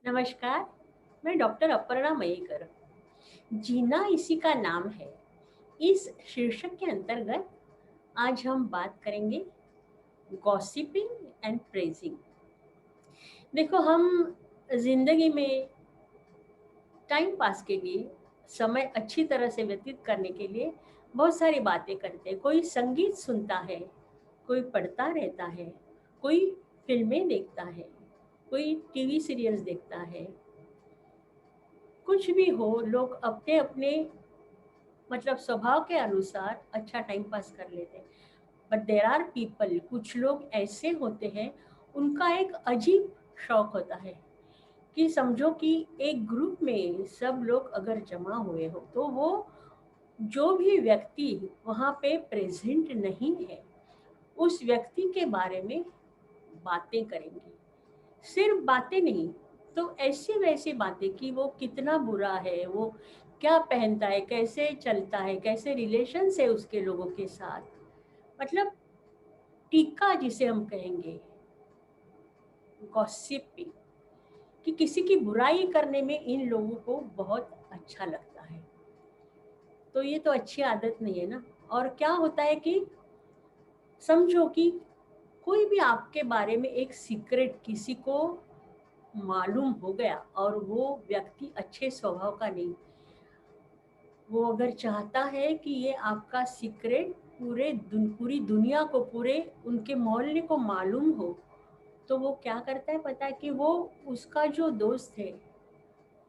नमस्कार। मैं डॉक्टर अपर्णा मयेकर। जीना इसी का नाम है। इस शीर्षक के अंतर्गत आज हम बात करेंगे गॉसिपिंग एंड प्रेजिंग। देखो, हम जिंदगी में टाइम पास के लिए, समय अच्छी तरह से व्यतीत करने के लिए बहुत सारी बातें करते हैं। कोई संगीत सुनता है, कोई पढ़ता रहता है, कोई फिल्में देखता है, कोई टीवी सीरियल्स देखता है। कुछ भी हो, लोग अपने अपने मतलब स्वभाव के अनुसार अच्छा टाइम पास कर लेते हैं। बट देर आर पीपल, कुछ लोग ऐसे होते हैं, उनका एक अजीब शौक होता है कि समझो कि एक ग्रुप में सब लोग अगर जमा हुए हो तो वो जो भी व्यक्ति वहाँ पे प्रेजेंट नहीं है, उस व्यक्ति के बारे में बातें करेंगे। सिर्फ बातें नहीं, तो ऐसी वैसी बातें कि वो कितना बुरा है, वो क्या पहनता है, कैसे चलता है, कैसे रिलेशंस है उसके लोगों के साथ। मतलब टीका जिसे हम कहेंगे, गॉसिपिंग, कि किसी की बुराई करने में इन लोगों को बहुत अच्छा लगता है। तो ये तो अच्छी आदत नहीं है ना। और क्या होता है कि समझो कि कोई भी आपके बारे में एक सीक्रेट किसी को मालूम हो गया और वो व्यक्ति अच्छे स्वभाव का नहीं, वो अगर चाहता है कि ये आपका सीक्रेट पूरी दुनिया को, पूरे उनके मोहल्ले को मालूम हो, तो वो क्या करता है पता है? कि वो उसका जो दोस्त है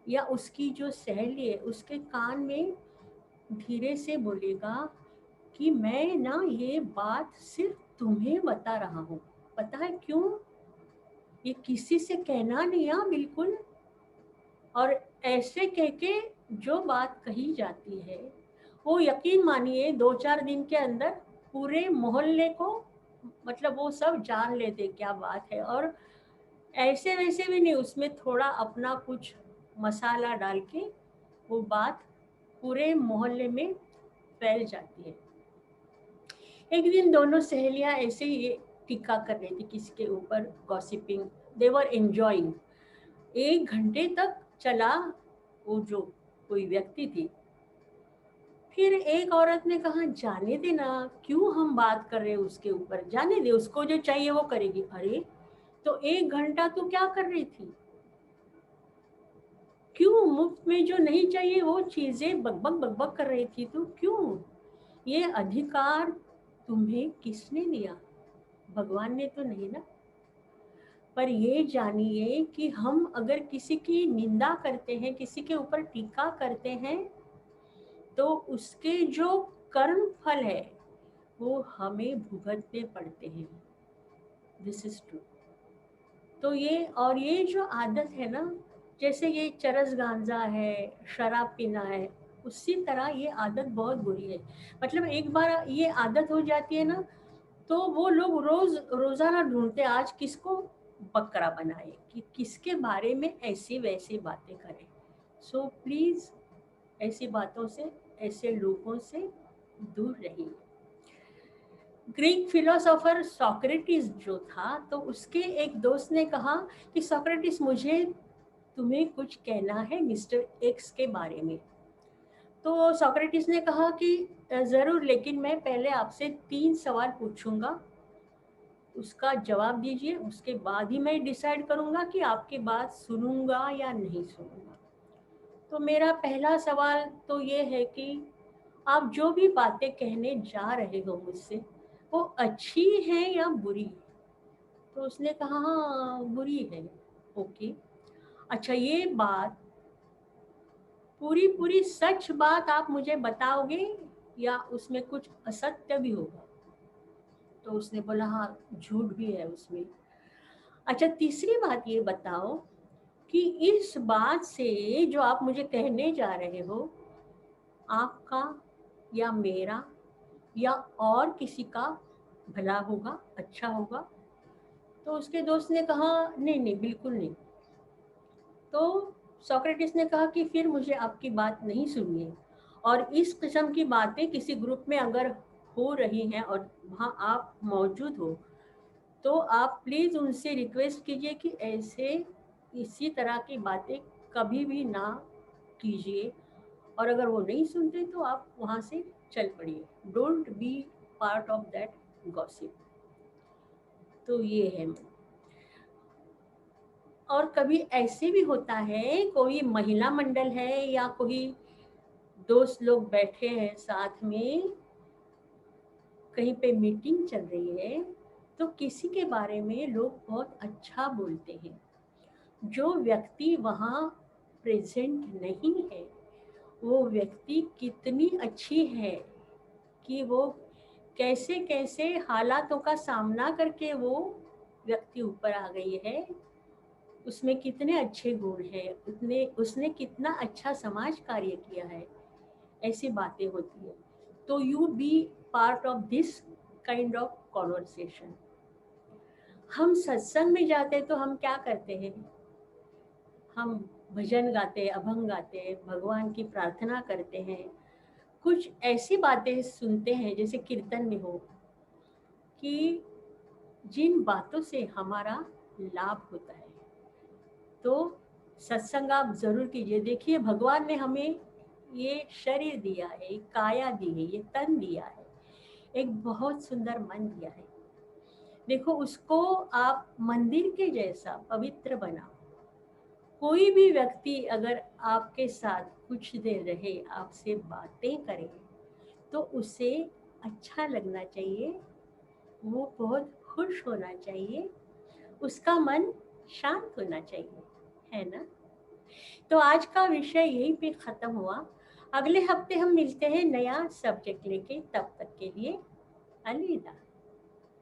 या उसकी जो सहेली है, उसके कान में धीरे से बोलेगा कि मैं ना ये बात सिर्फ तुम्हें बता रहा हूँ। पता है क्यों? ये किसी से कहना नहीं, हाँ बिल्कुल। और ऐसे कह के जो बात कही जाती है, वो यकीन मानिए 2-4 दिन के अंदर पूरे मोहल्ले को, मतलब वो सब जान लेते क्या बात है। और ऐसे वैसे भी नहीं, उसमें थोड़ा अपना कुछ मसाला डाल के वो बात पूरे मोहल्ले में फैल जाती है। एक दिन दोनों सहेलियां ऐसे ही टीका कर रही थी किसी के ऊपर, गॉसिपिंग। दे वर एंजॉइंग। 1 घंटे तक चला वो जो कोई व्यक्ति थी। फिर एक औरत ने कहा, जाने दे ना, क्यों हम बात कर रहे हैं उसके ऊपर, जाने दे, उसको जो चाहिए वो करेगी। अरे, तो 1 घंटा तू क्या कर रही थी? क्यों मुफ्त में जो नहीं चाहिए वो चीजें बकबक बकबक कर रही थी तू? क्यों? ये अधिकार तुम्हें किसने दिया? भगवान ने तो नहीं ना। पर ये जानिए कि हम अगर किसी की निंदा करते हैं, किसी के ऊपर टीका करते हैं, तो उसके जो कर्म फल है वो हमें भुगतने पड़ते हैं। This is true. तो ये जो आदत है ना, जैसे ये चरस गांजा है, शराब पीना है, उसी तरह ये आदत बहुत बुरी है। मतलब एक बार ये आदत हो जाती है ना, तो वो लोग रोजाना ढूंढते आज किसको बकरा बनाए, कि किसके बारे में ऐसी वैसी बातें करें। सो प्लीज, ऐसी बातों से, ऐसे लोगों से दूर रहिए। ग्रीक फिलोसोफर सोक्रेटिस जो था, तो उसके एक दोस्त ने कहा कि सोक्रेटिस, मुझे तुम्हें कुछ कहना है मिस्टर एक्स के बारे में। तो सोक्रेटिस ने कहा कि जरूर, लेकिन मैं पहले आपसे 3 सवाल पूछूंगा, उसका जवाब दीजिए, उसके बाद ही मैं डिसाइड करूंगा कि आपकी बात सुनूंगा या नहीं सुनूंगा। तो मेरा पहला सवाल तो ये है कि आप जो भी बातें कहने जा रहे हो मुझसे, वो अच्छी है या बुरी? तो उसने कहा, हाँ बुरी है। ओके, अच्छा, ये बात पूरी पूरी सच बात आप मुझे बताओगे या उसमें कुछ असत्य भी होगा? तो उसने बोला, हाँ झूठ भी है उसमें। अच्छा, तीसरी बात ये बताओ कि इस बात से जो आप मुझे कहने जा रहे हो, आपका या मेरा या और किसी का भला होगा, अच्छा होगा? तो उसके दोस्त ने कहा, नहीं नहीं, बिल्कुल नहीं। तो सोक्रेटिस ने कहा कि फिर मुझे आपकी बात नहीं सुननी है। और इस किस्म की बातें किसी ग्रुप में अगर हो रही हैं और वहाँ आप मौजूद हो, तो आप प्लीज़ उनसे रिक्वेस्ट कीजिए कि ऐसे इसी तरह की बातें कभी भी ना कीजिए, और अगर वो नहीं सुनते तो आप वहाँ से चल पड़िए। Don't be part of that gossip. तो ये है। और कभी ऐसे भी होता है, कोई महिला मंडल है या कोई दोस्त लोग बैठे हैं साथ में, कहीं पे मीटिंग चल रही है, तो किसी के बारे में लोग बहुत अच्छा बोलते हैं। जो व्यक्ति वहाँ प्रेजेंट नहीं है, वो व्यक्ति कितनी अच्छी है कि वो कैसे कैसे हालातों का सामना करके वो व्यक्ति ऊपर आ गई है, उसमें कितने अच्छे गुण हैं, उतने उसने कितना अच्छा समाज कार्य किया है, ऐसी बातें होती है। तो you be part of this kind of conversation. हम सत्संग में जाते हैं तो हम क्या करते हैं? हम भजन गाते हैं, अभंग गाते हैं, भगवान की प्रार्थना करते हैं, कुछ ऐसी बातें सुनते हैं जैसे कीर्तन में हो, कि जिन बातों से हमारा लाभ होता है। तो सत्संग आप जरूर कीजिए। देखिए, भगवान ने हमें ये शरीर दिया है, एक काया दी है, ये तन दिया है, एक बहुत सुंदर मन दिया है। देखो, उसको आप मंदिर के जैसा पवित्र बनाओ। कोई भी व्यक्ति अगर आपके साथ कुछ देर रहे, आपसे बातें करे, तो उसे अच्छा लगना चाहिए, वो बहुत खुश होना चाहिए, उसका मन शांत होना चाहिए, है ना? तो आज का विषय यहीं पे खत्म हुआ। अगले हफ्ते हम मिलते हैं नया सब्जेक्ट लेके। तब तक के लिए अलविदा।